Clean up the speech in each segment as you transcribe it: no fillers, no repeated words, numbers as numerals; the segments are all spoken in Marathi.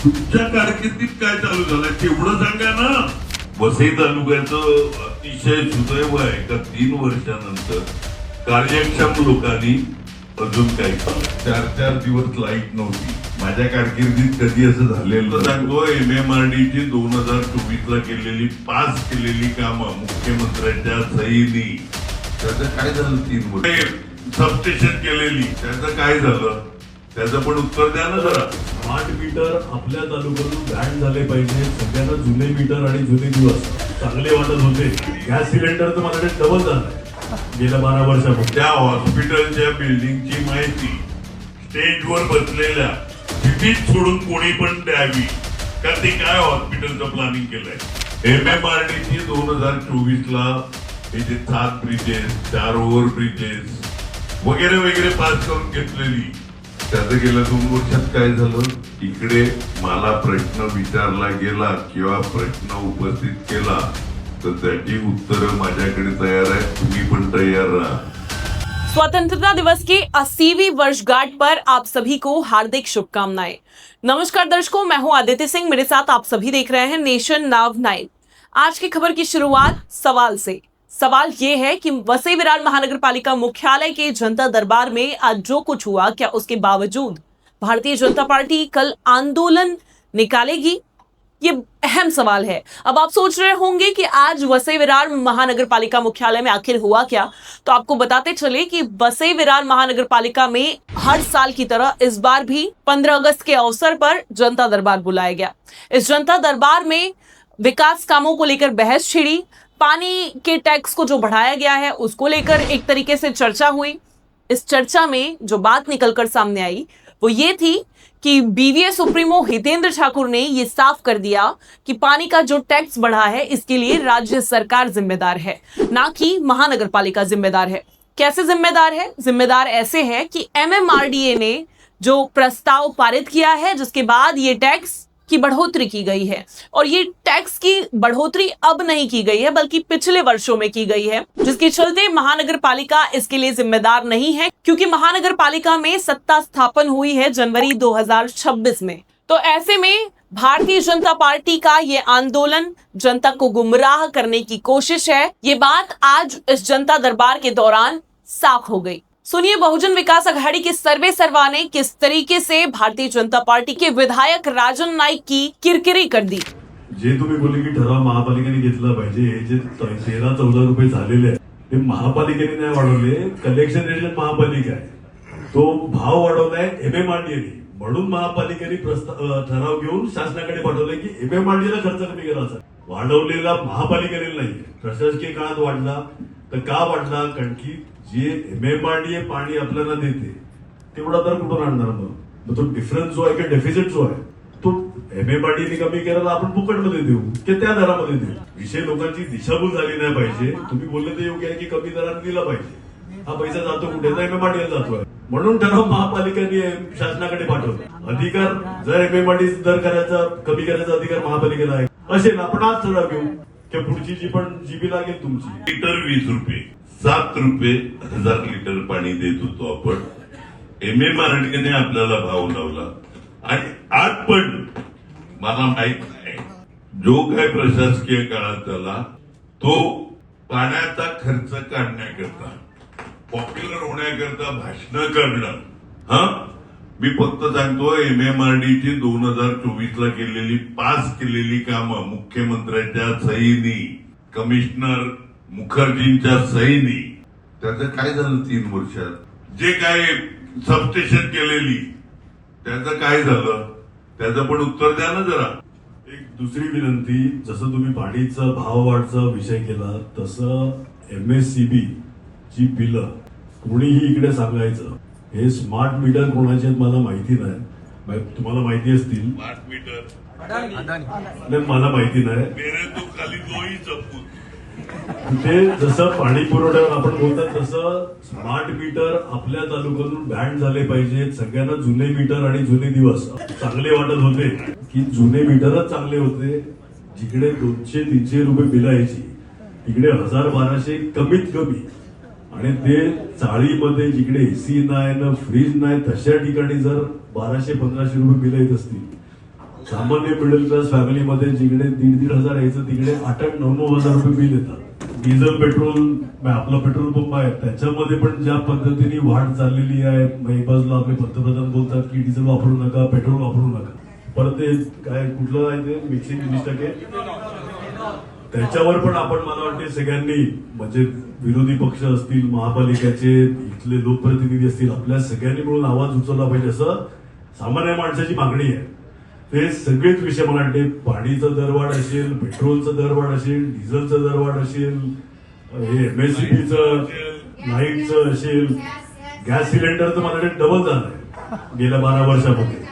तुमच्या कारकिर्दीत काय चालू झालं तेवढं सांगा ना. वसई तालुक्याचं अतिशय सुदैव आहे का 3 वर्षानंतर कार्यक्षम लोकांनी अजून काही 4 दिवस लाईट नव्हती. माझ्या कारकिर्दीत कधी असं झालेलं सांगतो. MMRD ची 2024 ला केलेली पास केलेली कामं मुख्यमंत्र्यांच्या सहीनी, त्याचं काय झालं 3 वर्ष. सबस्टेशन केलेली, त्याचं काय झालं, त्याचं पण उत्तर द्या ना जरा. स्मार्ट मीटर आपल्या तालुक्यातून बॅन झाले पाहिजे. सगळ्यांना जुने मीटर आणि जुने दिवस चांगले वाटत होते. गॅस सिलेंडर तर माझ्याकडे डबल झालाय गेल्या 12 वर्षापूर्वी. त्या हॉस्पिटलच्या बिल्डिंगची माहिती स्टेजवर बसलेल्या सिटीत सोडून कोणी पण द्यावी, कारण ते काय हॉस्पिटलचं प्लॅनिंग केलंय. MMRD ची 2024 ला हे जे 7 ब्रिजेस, 4 ओव्हर ब्रिजेस वगैरे वगैरे पास करून घेतलेली, त्याचं गेल्या 2 वर्षात काय झालं. इकडे मला प्रश्न विचारला गेला किंवा प्रश्न उपस्थित केला तर त्याची उत्तरं माझ्याकडे तयार आहे. तुम्ही पण तयार राहा. स्वतंत्रता दिवस की 80वीं वर्षगांठ पर आप सभी को हार्दिक शुभकामनाएं। नमस्कार दर्शकों, मैं हूं आदित्य सिंह, मेरे साथ आप सभी देख रहे हैं नेशन नाव 9। आज की खबर की शुरुआत सवाल से। सवाल ये है कि वसई विरार महानगर पालिका मुख्यालय के जनता दरबार में आज जो कुछ हुआ, क्या उसके बावजूद भारतीय जनता पार्टी कल आंदोलन निकालेगी? ये अहम सवाल है। अब आप सोच रहे होंगे कि आज वसई विरार महानगर पालिका मुख्यालय में आखिर हुआ क्या, तो आपको बताते चले कि वसई विरार महानगर पालिका में हर साल की तरह इस बार भी 15 अगस्त के अवसर पर जनता दरबार बुलाया गया। इस जनता दरबार में विकास कामों को लेकर बहस छिड़ी, पानी के टैक्स को जो बढ़ाया गया है उसको लेकर एक तरीके से चर्चा हुई। इस चर्चा में जो बात निकलकर सामने आई वो ये थी कि BVS सुप्रीमो हितेंद्र ठाकुर ने ये साफ कर दिया कि पानी का जो टैक्स बढ़ा है इसके लिए राज्य सरकार जिम्मेदार है, ना कि महानगर पालिका जिम्मेदार है। कैसे जिम्मेदार है? जिम्मेदार ऐसे है कि MMRDA ने जो प्रस्ताव पारित किया है जिसके बाद ये टैक्स की बढ़ोतरी की गई है, और ये टैक्स की बढ़ोतरी अब नहीं की गई है बल्कि पिछले वर्षों में की गई है, जिसके चलते महानगर पालिका इसके लिए जिम्मेदार नहीं है, क्योंकि महानगर पालिका में सत्ता स्थापन हुई है जनवरी 2026 में। तो ऐसे में भारतीय जनता पार्टी का ये आंदोलन जनता को गुमराह करने की कोशिश है। ये बात आज इस जनता दरबार के दौरान साफ हो गई। सुनिए बहुजन विकास आघाड़ी के सर्वे सर्वा ने किस तरीके से भारतीय जनता पार्टी के विधायक राजन नाईक की किरकिरी कर दी। जे तुम्ही बोलले की ठराव महापालिकेने घेतला पाहिजे, हे जे 13-14 रुपये झालेले आहे ते महापालिकेने नाही वाढवले, कलेक्शन एजंट महापालिका आहे, तो भाव वाढवलाय MMRDA ने, म्हणून महापालिकेने ठराव घेऊन शासनाकडे पाठवले की MMRDA ला खर्च कमी करायचा, वाढवलेला महापालिकेने नाही. प्रशासकीय काळात वाढला तर का वाढला? कारण की जे MMRDA पाणी आपल्याला देते तेवढा तर कुठून आणणार? मग तो डिफरन्स जो आहे की डेफिसिट जो आहे तो MMRDA ने कमी केला, आपण फुकटमध्ये देऊ की त्या दरामध्ये देऊ. विषय लोकांची दिशाभूल झाली नाही पाहिजे. तुम्ही बोलले तर योग्य आहे की कमी दराने दिला पाहिजे. हा पैसा जातो कुठे? MMRDA जातोय, म्हणून ठराव महापालिकेने शासनाकडे पाठवला. अधिकार जर MMRDA दर करायचा कमी करायचा अधिकार महापालिकेला आहे असेल, आपण आज ठराव घेऊ की पुढची जी पण जीबी लागेल तुमची लिटर 20 रुपये, 7 रुपये 1000 लिटर पाणी देत होतो आपण. MMRDA ने आपल्याला भाव लावला आणि आज पण मला माहित नाही जो काय प्रशासकीय काळात झाला तो पाण्याचा खर्च काढण्याकरता, पॉप्युलर होण्याकरता भाषण करणं. मी फक्त सांगतो MMRD ची 2024 ला केलेली पास केलेली कामं मुख्यमंत्र्यांच्या सहीनी, कमिशनर मुखर्जींच्या सहीनी, त्याचं काय झालं 3 वर्षात. जे काय सबस्टेशन केलेली त्याचं काय झालं, त्याचं पण उत्तर द्या ना जरा. एक दुसरी विनंती, जसं तुम्ही पाणीचा भाववाढचा विषय केला तसं MSCB ची बिलं कोणीही इकडे सांगायचं हे स्मार्ट मीटर कोणाचे आहेत मला माहिती नाही, तुम्हाला माहिती असतील. स्मार्ट मीटर नाही मला माहिती नाही. मेरे तो खाली 2 ही चपून ते जसं पाणी पुरवठ्यावर आपण बोलतात तसं स्मार्ट मीटर आपल्या तालुक्यातून बॅन झाले पाहिजेत. सगळ्यांना जुने मीटर आणि जुने दिवस चांगले वाटत होते की जुने मीटरच चांगले होते. जिकडे 200-300 रुपये बिल यायची तिकडे 1000-1200 कमीत कमी, आणि ते चाळीमध्ये जिकडे AC नाही ना फ्रीज नाही तशा ठिकाणी जर 1200-1500 रुपये बिल येत असतील सामान्य मिडल क्लास फॅमिलीमध्ये जिकडे 1,500 यायचं तिकडे 8-9 हजार रुपये बिल येतात. डिझेल पेट्रोल आपला पेट्रोल पंप आहे त्याच्यामध्ये पण ज्या पद्धतीने वाढ चाललेली आहे, बाजूला आपले पंतप्रधान बोलतात की डिझेल वापरू नका, पेट्रोल वापरू नका. परत ते काय कुठलं आहे ते मिक्सिंग 20%, त्याच्यावर पण आपण मला वाटते सगळ्यांनी म्हणजे विरोधी पक्ष असतील, महापालिकेचे इथले लोकप्रतिनिधी असतील, आपल्या सगळ्यांनी मिळून आवाज उचलला पाहिजे असं सामान्य माणसाची मागणी आहे. ते सगळेच विषय मला वाटते पाणीचा दरवाढ असेल, पेट्रोलचा दरवाढ असेल, डिझेलचा दरवाढ असेल, हे MSCBचं लाईटचं असेल, गॅस सिलेंडरचं मला वाटतं डबल झालंय गेल्या 12 वर्षामध्ये.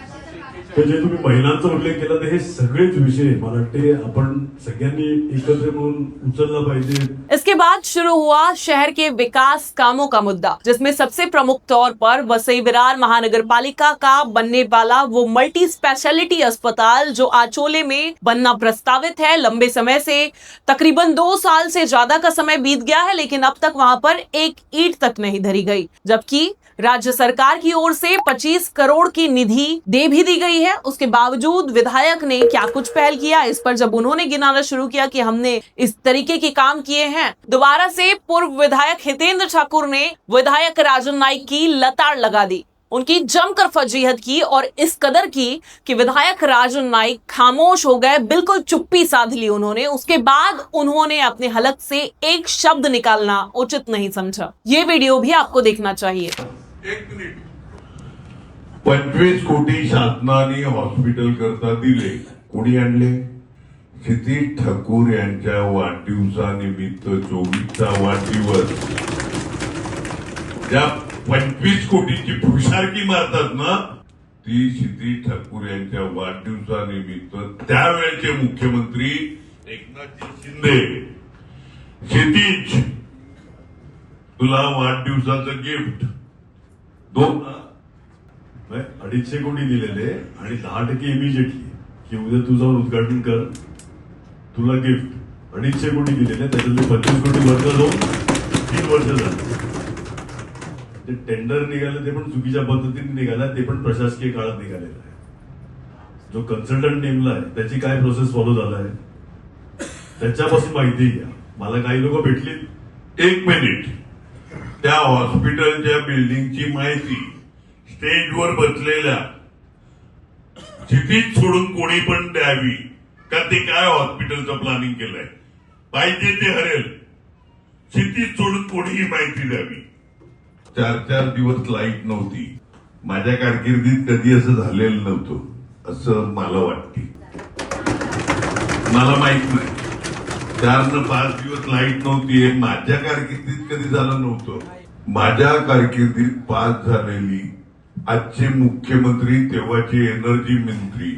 तर जे तुम्ही महिलांचा उल्लेख केला तर हे सगळेच विषय मला वाटते आपण सगळ्यांनी एकत्र मिळून उचलला पाहिजे. इसके बाद शुरू हुआ शहर के विकास कामों का मुद्दा, जिसमें सबसे प्रमुख तौर पर वसई विरार महानगर पालिका का बनने वाला वो मल्टी स्पेशलिटी अस्पताल जो आचोले में बनना प्रस्तावित है. लंबे समय से तकरीबन 2 साल से ज्यादा का समय बीत गया है, लेकिन अब तक वहां पर एक ईंट तक नहीं धरी गई, जबकि राज्य सरकार की ओर से 25 करोड़ की निधि दे भी दी गई है. उसके बावजूद विधायक ने क्या कुछ पहल किया, इस पर जब उन्होंने गिनाना शुरू किया कि हमने इस तरीके के काम किए हैं, दोबारा से पूर्व विधायक हितेंद्र ठाकुर ने विधायक राजन नाईक की लताड़ लगा दी, उनकी जमकर फजीहत की और इस कदर की कि विधायक राजन नाईक खामोश हो गए, बिल्कुल चुप्पी साध ली उन्होंने. उसके बाद उन्होंने अपने हलक से एक शब्द निकालना उचित नहीं समझा. ये वीडियो भी आपको देखना चाहिए. 1 मिनिट. 25 कोटी शासनाने हॉस्पिटल करता दिले. कोणी आणले? क्षितिज ठाकूर यांच्या वाढदिवसानिमित्त 24चा वाढदिवस ज्या 25 कोटीची फुशारकी मारतात ना, ती क्षितिज ठाकूर यांच्या वाढदिवसानिमित्त त्यावेळेचे मुख्यमंत्री एकनाथजी शिंदे, क्षितिज तुला वाढदिवसाचं गिफ्ट 250 कोटी दिलेले आणि 10% इमिजिएटली की उद्या तू जाऊन उद्घाटन कर, तुला गिफ्ट 250 कोटी दिलेले, त्याच्यातले 25 कोटी वर्ग जाऊन 3 वर्ष झाले. ते टेंडर निघाले ते पण चुकीच्या पद्धतीने निघाला, ते पण प्रशासकीय काळात निघालेलं आहे. जो कन्सल्टंट नेमला आहे त्याची काय प्रोसेस फॉलो झाला आहे त्याच्यापासून माहिती घ्या. मला काही लोक भेटली. 1 मिनिट. त्या हॉस्पिटलच्या बिल्डिंगची माहिती स्टेजवर बसलेल्या क्षितिज सोडून कोणी पण द्यावी का? ते काय हॉस्पिटलचं प्लॅनिंग केलंय, पाहिजे ते हरेल. क्षितिज सोडून कोणीही माहिती द्यावी. 4 दिवस लाईट नव्हती. माझ्या कारकिर्दीत कधी असं झालेलं नव्हतं असं मला वाटते. मला माहित नाही. 4 न 5 दिवस लाईट नव्हती हे माझ्या कारकिर्दीत कधी झालं नव्हतं. माझ्या कारकिर्दीत पास झालेली आजचे मुख्यमंत्री, तेव्हाचे एनर्जी मंत्री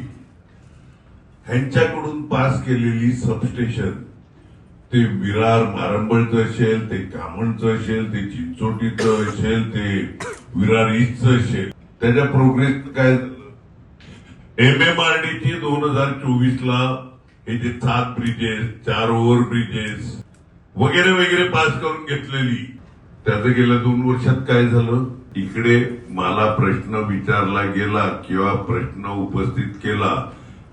ह्यांच्याकडून पास केलेली सबस्टेशन, ते विरार मारंबळचं असेल, ते कामणचं असेल, ते चिंचोटीचं असेल, ते विरार ईस्टचं असेल, त्याच्या प्रोग्रेस काय झालं? MMRDची 2024ला हे जे 7 ब्रिजेस, 4 ओव्हर ब्रिजेस वगैरे वगैरे पास करून घेतलेली, त्याचं गेल्या 2 वर्षात काय झालं? इकडे मला प्रश्न विचारला गेला किंवा प्रश्न उपस्थित केला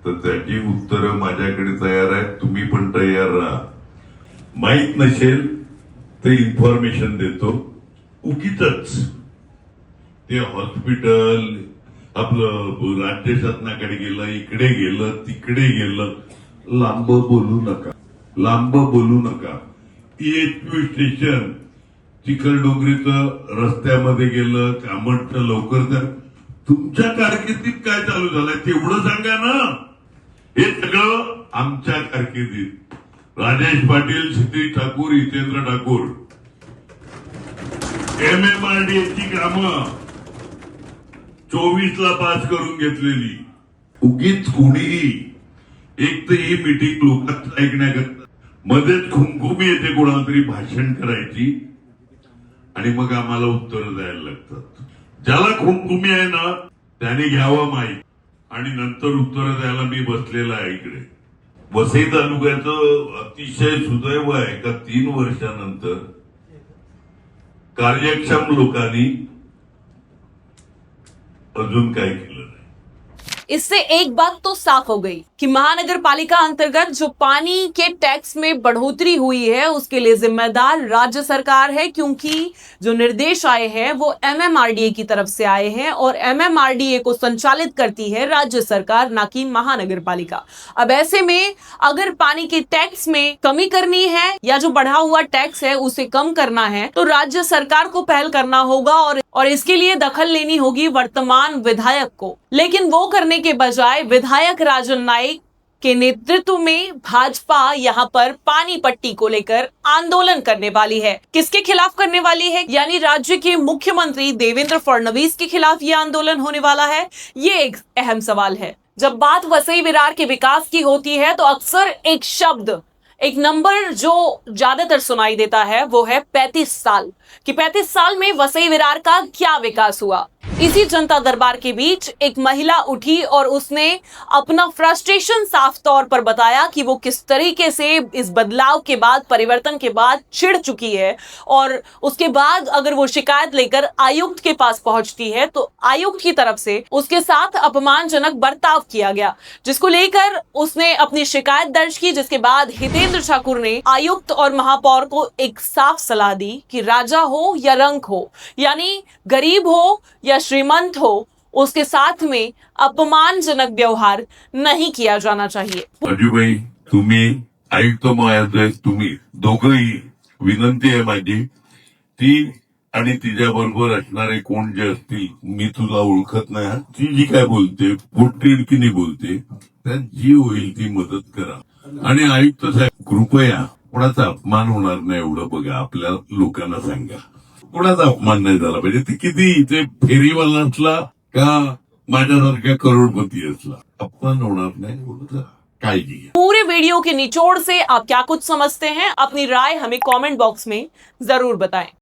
तर त्याची उत्तरं माझ्याकडे तयार आहेत. तुम्ही पण तयार राहा. माहित नसेल ते इन्फॉर्मेशन देतो. उगीचच ते हॉस्पिटल आपलं राज्य शासनाकडे गेलं, इकडे गेलं, तिकडे गेलं. लांब बोलू नका, लांब बोलू नका. EHP स्टेशन चिखलडोंगरीचं रस्त्यामध्ये गेलं, कामठचं लवकर. तुमच्या कारकिर्दीत काय चालू झालंय तेवढं सांगा ना. हे सगळं आमच्या कारकिर्दीत राजेश पाटील, क्षितिज ठाकूर, हितेंद्र ठाकूर, MMRDची कामं 24ला पास करून घेतलेली. उगीच कोणीही एक तर ही मीटिंग लोकांचं ऐकण्याकरता मध्येच खुमखुमी येते, कोणाला तरी भाषण करायची आणि मग आम्हाला उत्तर द्यायला लागतात. ज्याला खुमखुमी आहे ना त्याने घ्यावं माहीत आणि नंतर उत्तर द्यायला मी बसलेला आहे इकडे. वसई तालुक्याचं अतिशय सुदैव आहे का 3 वर्षानंतर कार्यक्षम लोकांनी अजून काय केलं नाही. इससे एक बात तो साफ हो गई कि महानगर पालिका अंतर्गत जो पानी के टैक्स में बढ़ोतरी हुई है उसके लिए जिम्मेदार राज्य सरकार है, क्योंकि जो निर्देश आए हैं वो एमएमआरडीए की तरफ से आए हैं और एमएमआरडीए को संचालित करती है राज्य सरकार, ना कि महानगर पालिका। अब ऐसे में अगर पानी के टैक्स में कमी करनी है या जो बढ़ा हुआ टैक्स है उसे कम करना है तो राज्य सरकार को पहल करना होगा और इसके लिए दखल लेनी होगी वर्तमान विधायक को। लेकिन वो करने के बजाय विधायक राजन नाइक के नेतृत्व में भाजपा यहाँ पर पानी पट्टी को लेकर आंदोलन करने वाली है। किसके खिलाफ करने वाली है? यानी राज्य के मुख्यमंत्री देवेंद्र फडणवीस के खिलाफ ये आंदोलन होने वाला है। ये एक अहम सवाल है। जब बात वसई विरार के विकास की होती है तो अक्सर एक शब्द, एक नंबर जो ज्यादातर सुनाई देता है वो है 35 साल, कि 35 साल में वसई विरार का क्या विकास हुआ। इसी जनता दरबार के बीच एक महिला उठी और उसने अपना फ्रस्ट्रेशन साफ तौर पर बताया कि वो किस तरीके से इस बदलाव के बाद, परिवर्तन के बाद चिढ़ चुकी है और उसके बाद अगर वो शिकायत लेकर आयुक्त के पास पहुंचती है तो आयुक्त की तरफ से उसके साथ अपमानजनक बर्ताव किया गया, जिसको लेकर उसने अपनी शिकायत दर्ज की। जिसके बाद हितेंद्र ठाकुर ने आयुक्त और महापौर को एक साफ सलाह दी कि राजा हो या रंक हो, यानी गरीब हो या श्रीमंत हो, उसके साथ में अपमानजनक व्यवहार नहीं किया जाना चाहिए। अजूबाई, तुम्ही आयुक्त महोदय, तुम्ही दोघंही, विनंती आहे माझी, ती आणि तिच्या बरोबर असणारे कोण जे असतील, मी तुला ओळखत नाही, ती जी काय बोलते, पोटतिडकीने बोलते, त्यात जी होईल ती मदत करा। आणि आयुक्त साहेब, कृपया कोणाचा अपमान होणार नाही एवढं बघा, आपल्या लोकांना सांगा, कोणाचा अपमान नहीं झाला पाहिजे। ती किती इथे फेरीवाला असला का माझ्यासारख्या करोडपती असला, अपमान होणार नाही एवढं काळजी घ्या। पूरे वीडियो के निचोड़ से आप क्या कुछ समझते हैं? अपनी राय हमें कमेंट बॉक्स में जरूर बताएं।